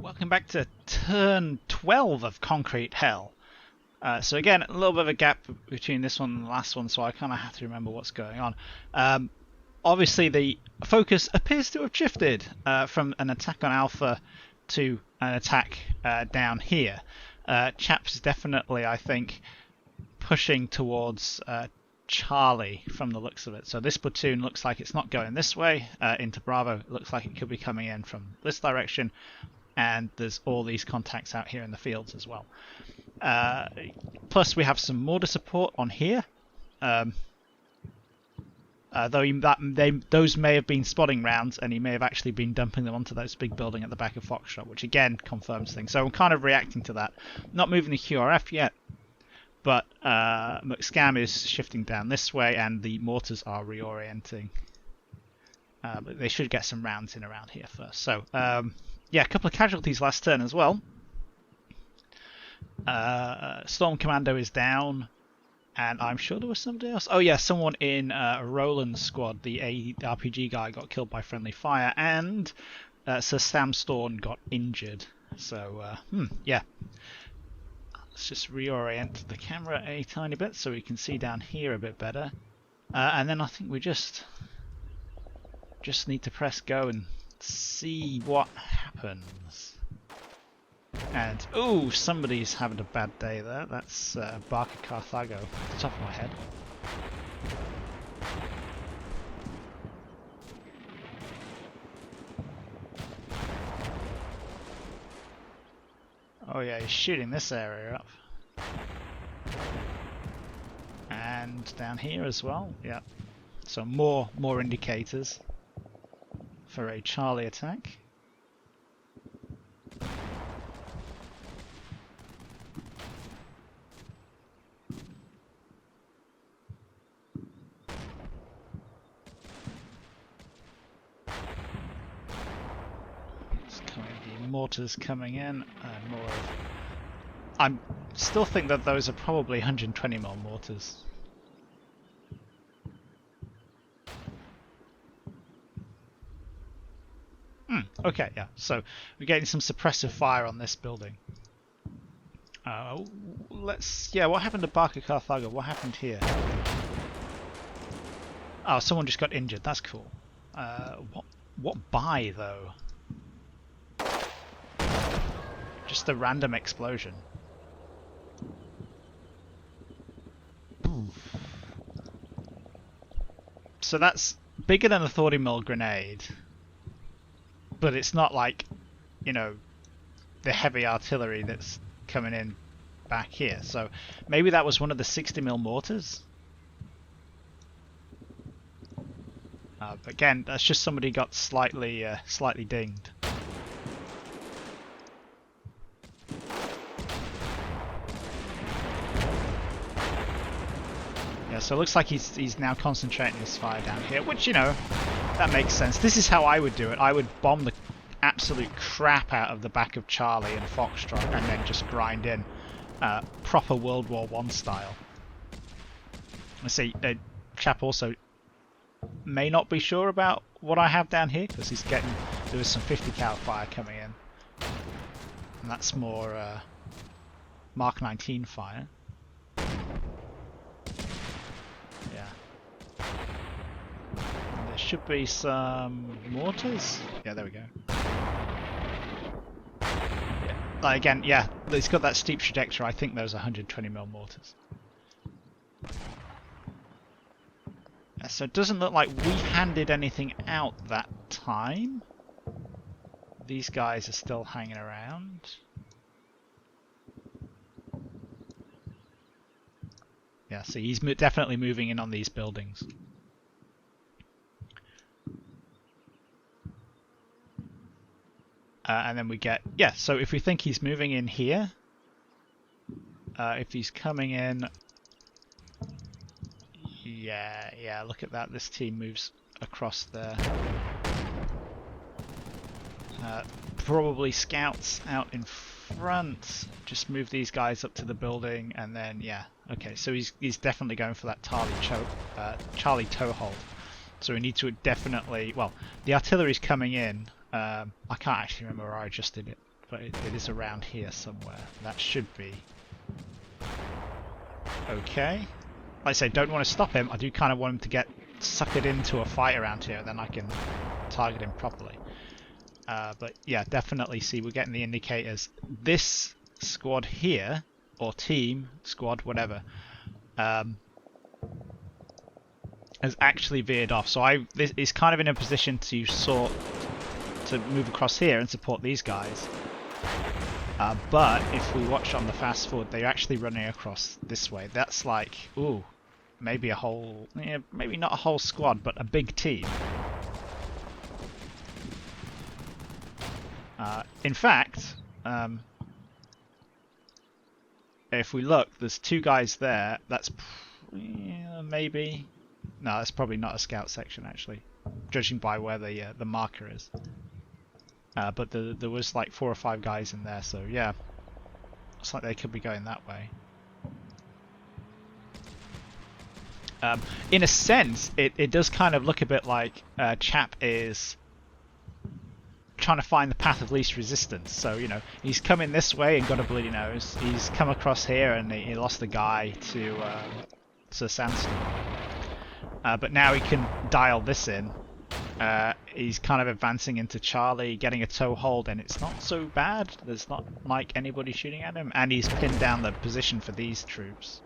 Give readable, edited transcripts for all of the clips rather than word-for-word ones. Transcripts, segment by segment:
Welcome back to turn 12 of Concrete Hell. So again, a little bit of a gap between this one and the last one, so I kind of have to remember what's going on. Obviously the focus appears to have shifted from an attack on Alpha to an attack down here. Chap's definitely, I think, pushing towards Charlie from the looks of it. So this platoon looks like it's not going this way into Bravo. It looks like it could be coming in from this direction. And there's all these contacts out here in the fields as well. Plus we have some mortar support on here. Those may have been spotting rounds, and he may have actually been dumping them onto this big building at the back of Foxtrot, which again confirms things. So I'm kind of reacting to that. Not moving the QRF yet, but McScam is shifting down this way, and the mortars are reorienting. But they should get some rounds in around here first. So yeah, a couple of casualties last turn as well. Storm Commando is down, and I'm sure there was somebody else. Oh yeah, someone in Roland's squad, the RPG guy, got killed by friendly fire, and Sir Sam Storm got injured. So yeah, let's just reorient the camera a tiny bit so we can see down here a bit better, and then I think we just need to press go and see what happens. And ooh, somebody's having a bad day there. That's Barker Carthago off the top of my head. Oh yeah, he's shooting this area up. And down here as well. Yeah. So more indicators for a Charlie attack. Mortars coming in, and more of... I still think that those are probably 120mm mortars. Okay, yeah, so we're getting some suppressive fire on this building. What happened to Barker Carthago? What happened here? Oh, someone just got injured, that's cool. What by, though? Just a random explosion. Oof. So that's bigger than a 30mm grenade, but it's not like, you know, the heavy artillery that's coming in back here. So maybe that was one of the 60mm mortars. But again, that's just somebody got slightly dinged. So it looks like he's now concentrating his fire down here, which, you know, that makes sense. This is how I would do it. I would bomb the absolute crap out of the back of Charlie and Foxtrot, and then just grind in proper World War I style. I see Chap also may not be sure about what I have down here, because there was some 50 cal fire coming in, and that's more Mark 19 fire. There should be some mortars. Yeah, there we go. Yeah. Like again, yeah, it's got that steep trajectory. I think those are 120mm mortars. So it doesn't look like we handed anything out that time. These guys are still hanging around. Yeah, so he's definitely moving in on these buildings. And then we get, yeah, so if we think he's moving in here, if he's coming in, yeah, look at that, this team moves across there. Probably scouts out in front, just move these guys up to the building, and then, yeah, okay, so he's definitely going for that Charlie toehold. So we need to definitely, well, the artillery's coming in. I can't actually remember where I adjusted it. but it is around here somewhere. That should be okay. Like I say, don't want to stop him. I do kind of want him to get suckered into a fight around here, then I can target him properly. But yeah, definitely see we're getting the indicators. This squad here, or team, squad, whatever, has actually veered off. So this is kind of in a position to move across here and support these guys. But if we watch on the fast forward, they're actually running across this way. That's like, ooh, maybe a whole, maybe not a whole squad, but a big team. In fact, if we look, there's two guys there. That's maybe, no, that's probably not a scout section actually, judging by where the marker is. But there was like 4 or 5 guys in there, so yeah, looks like they could be going that way. In a sense, it does kind of look a bit like Chap is trying to find the path of least resistance. So, you know, he's coming this way and got a bloody nose. He's come across here and he lost the guy to Sandstorm. But now he can dial this in. He's kind of advancing into Charlie, getting a toehold, and it's not so bad. There's not like anybody shooting at him, and he's pinned down the position for these troops.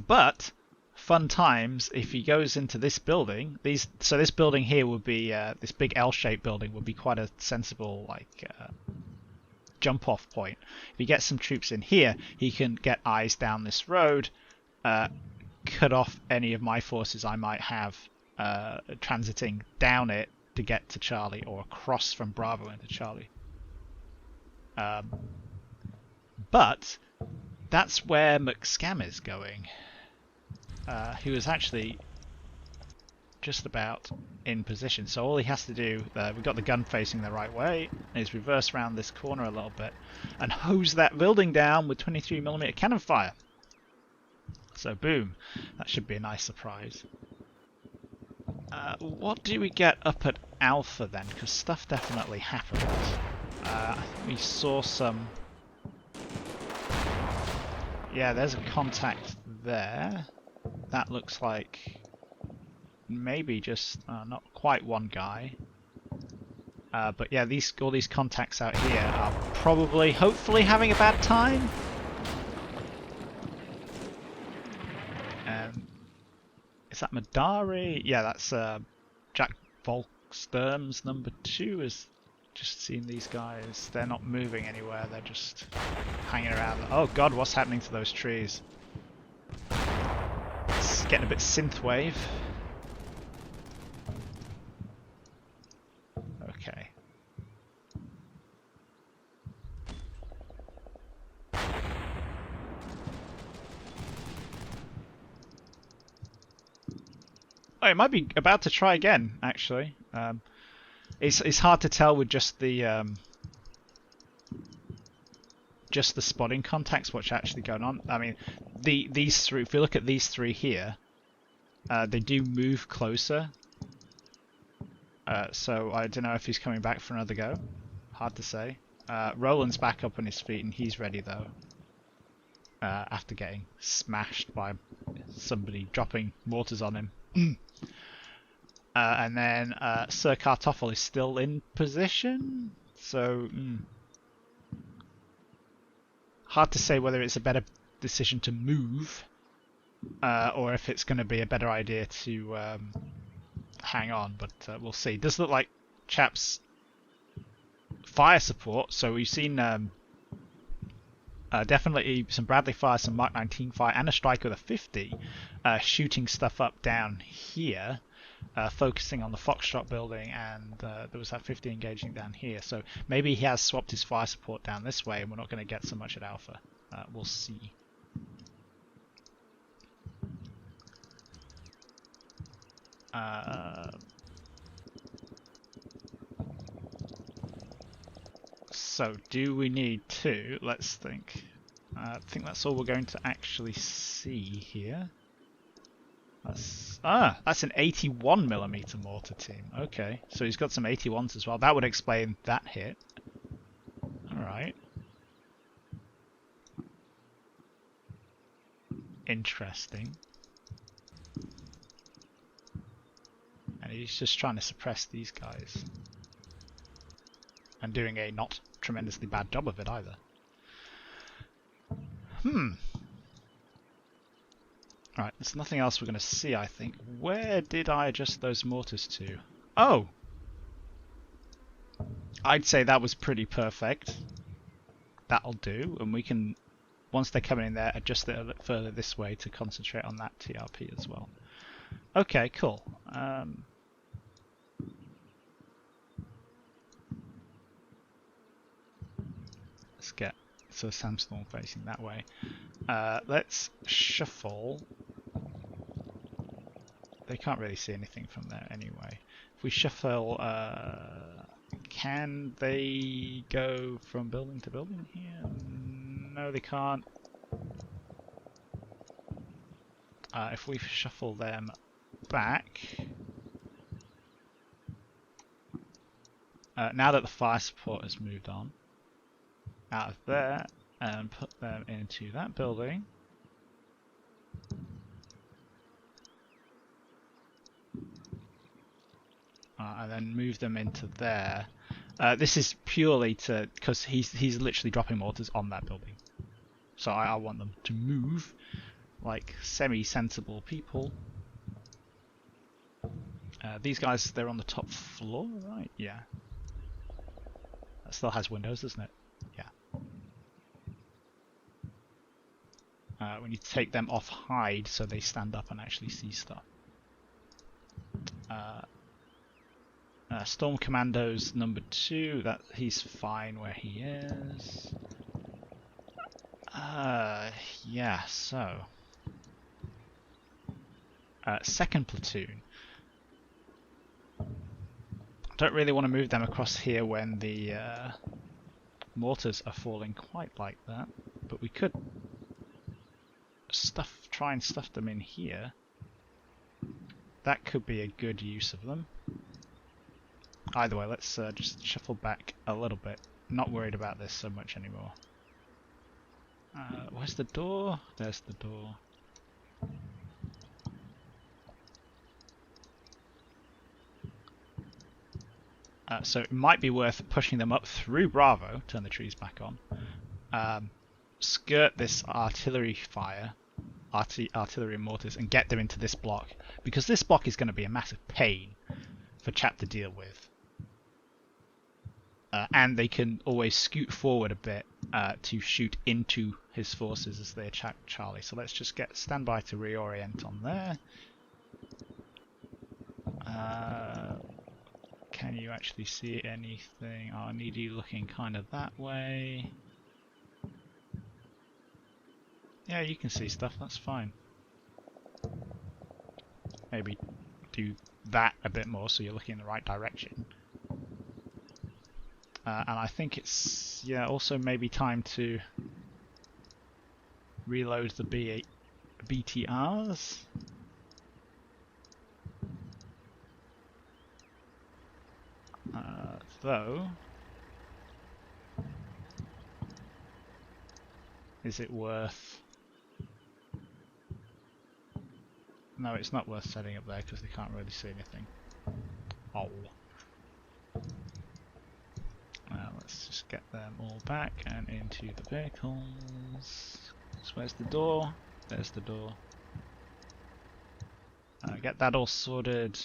But fun times if he goes into this building. So this building here would be this big L-shaped building would be quite a sensible jump-off point. If he gets some troops in here, he can get eyes down this road, cut off any of my forces I might have transiting down it to get to Charlie, or across from Bravo into Charlie. But that's where McScam is going. He was actually just about in position, so all he has to do, we've got the gun facing the right way, is reverse around this corner a little bit and hose that building down with 23mm cannon fire. So boom, that should be a nice surprise. What do we get up at Alpha then? Because stuff definitely happened. We saw some... Yeah, there's a contact there. That looks like maybe just not quite one guy. But yeah, all these contacts out here are probably, hopefully, having a bad time. Is that Madari? Yeah, that's Jack Volksturm's number 2 is just seeing these guys. They're not moving anywhere, they're just hanging around. Oh god, what's happening to those trees? It's getting a bit synthwave. Okay. Oh, it might be about to try again, actually. It's hard to tell with just the spotting contacts what's actually going on. I mean, these three. If we look at these three here, they do move closer. So I don't know if he's coming back for another go. Hard to say. Roland's back up on his feet and he's ready though. After getting smashed by somebody dropping mortars on him. And then Sir Kartoffel is still in position, so hard to say whether it's a better decision to move or if it's going to be a better idea to hang on, but we'll see. It does look like Chap's fire support, so we've seen definitely some Bradley fire, some Mark 19 fire, and a strike with a 50 shooting stuff up down here. Focusing on the Foxtrot building, and there was that 50 engaging down here. So maybe he has swapped his fire support down this way, and we're not going to get so much at Alpha. We'll see. So do we need to? Let's think. I think that's all we're going to actually see here. Ah, that's an 81mm mortar team. Okay, so he's got some 81s as well. That would explain that hit. Alright. Interesting. And he's just trying to suppress these guys. And doing a not tremendously bad job of it either. Right, there's nothing else we're going to see, I think. Where did I adjust those mortars to? Oh! I'd say that was pretty perfect. That'll do, and we can, once they're coming in there, adjust it a bit further this way to concentrate on that TRP as well. Okay, cool. Let's get so Sandstorm facing that way. Let's shuffle. They can't really see anything from there anyway. If we shuffle, can they go from building to building here? No, they can't. If we shuffle them back, now that the fire support has moved on, out of there, and put them into that building. And then move them into there. This is purely to because he's literally dropping mortars on that building, so I want them to move like semi-sensible people. These guys, they're on the top floor, right? Yeah. That still has windows, doesn't it? Yeah. We need to take them off hide so they stand up and actually see stuff. Storm Commandos number 2, that he's fine where he is. Yeah, so second platoon. I don't really want to move them across here when the mortars are falling quite like that, but we could try and stuff them in here. That could be a good use of them. Either way, let's just shuffle back a little bit. Not worried about this so much anymore. Where's the door? There's the door. So it might be worth pushing them up through Bravo, turn the trees back on, skirt this artillery fire, artillery and mortars, and get them into this block, because this block is going to be a massive pain for Chap to deal with. And they can always scoot forward a bit to shoot into his forces as they attack Charlie. So let's just stand by to reorient on there. Can you actually see anything? Oh, I need you looking kind of that way. Yeah, you can see stuff, that's fine. Maybe do that a bit more so you're looking in the right direction. And I think it's, yeah, also maybe time to reload the BTRs. Though, is it worth... No, it's not worth setting up there because they can't really see anything. Oh. Let's just get them all back and into the vehicles. So where's the door? There's the door. Get that all sorted.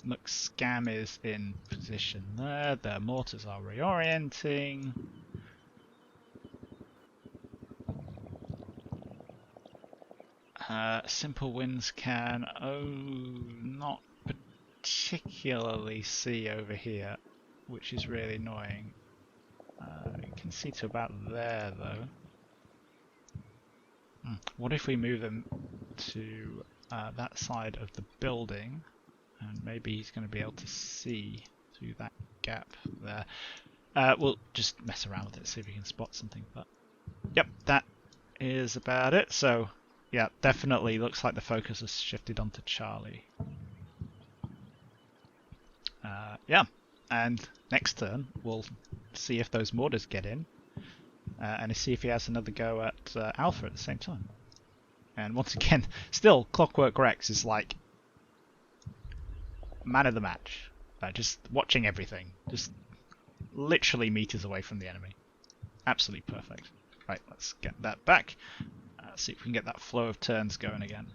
Look, Scam is in position there. Their mortars are reorienting. Simple Winds can not particularly see over here, which is really annoying. You can see to about there though. What if we move them to that side of the building, and maybe he's going to be able to see through that gap there. We'll just mess around with it, see if we can spot something. But yep, that is about it. So Yeah, definitely looks like the focus has shifted onto Charlie. Yeah, and next turn we'll see if those mortars get in, and see if he has another go at Alpha at the same time. And once again, still Clockwork Rex is like man of the match, just watching everything, just literally meters away from the enemy. Absolutely perfect. Right, let's get that back. See if we can get that flow of turns going again.